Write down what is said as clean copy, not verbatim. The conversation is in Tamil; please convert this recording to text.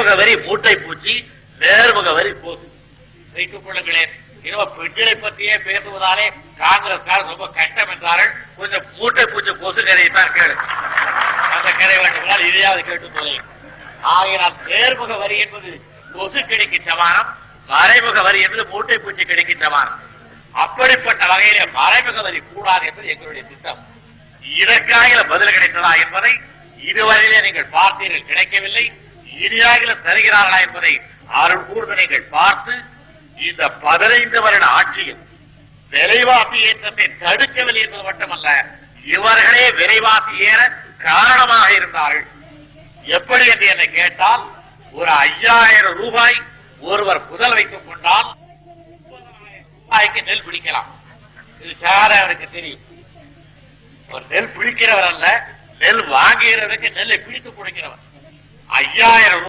மறைமுக வரி மூட்டை பூச்சி, நேர்முக வரி கொசு. வைத்துக் கொள்ளுங்களேன். பெண்களை பற்றியே பேசுவதாலே காங்கிரஸ்காரர் ரொம்ப கஷ்டம் என்றார்கள். கொஞ்சம் மூட்டை பூச்சி கொசு கதையை தான் கேளு. அந்த கதை வேண்டுமானால் இதையாவது கேட்டு போகிறேன். ஆகையினால் நேர்முக வரி என்பது கொசு கிடைக்கு சமானம், மறைமுக வரி என்பது மூட்டை பூச்சி கிடைக்கு சமானம். அப்படிப்பட்ட வகையிலே மறைமுக வரி கூடாது என்பது எங்களுடைய திட்டம். இதற்காக பதில் கிடைத்ததா என்பதை இதுவரையிலே நீங்கள் பார்த்தீர்கள், கிடைக்கவில்லை. இனியாக தருகிறார்களா என்பதை அருள் கூர்ந்து நீங்கள் பார்த்து, இந்த 15 வருட ஆட்சியில் விலைவாசி ஏற்றத்தை தடுக்கவில்லை என்பது மட்டுமல்ல, இவர்களே விலைவாசி ஏற காரணமாக இருந்தார்கள். எப்படி என்று என்னை கேட்டால், ஒரு 5000 ரூபாய் ஒருவர் முதல் வைத்துக் கொண்டால் 30,000 ரூபாய்க்கு நெல் பிடிக்கலாம். இது சார அவருக்கு தெரியும். ஒரு நெல் பிடிக்கிறவர் அல்ல, நெல் வாங்குகிறவருக்கு நெல்லை பிடித்து கொடுக்கிறவர். 5000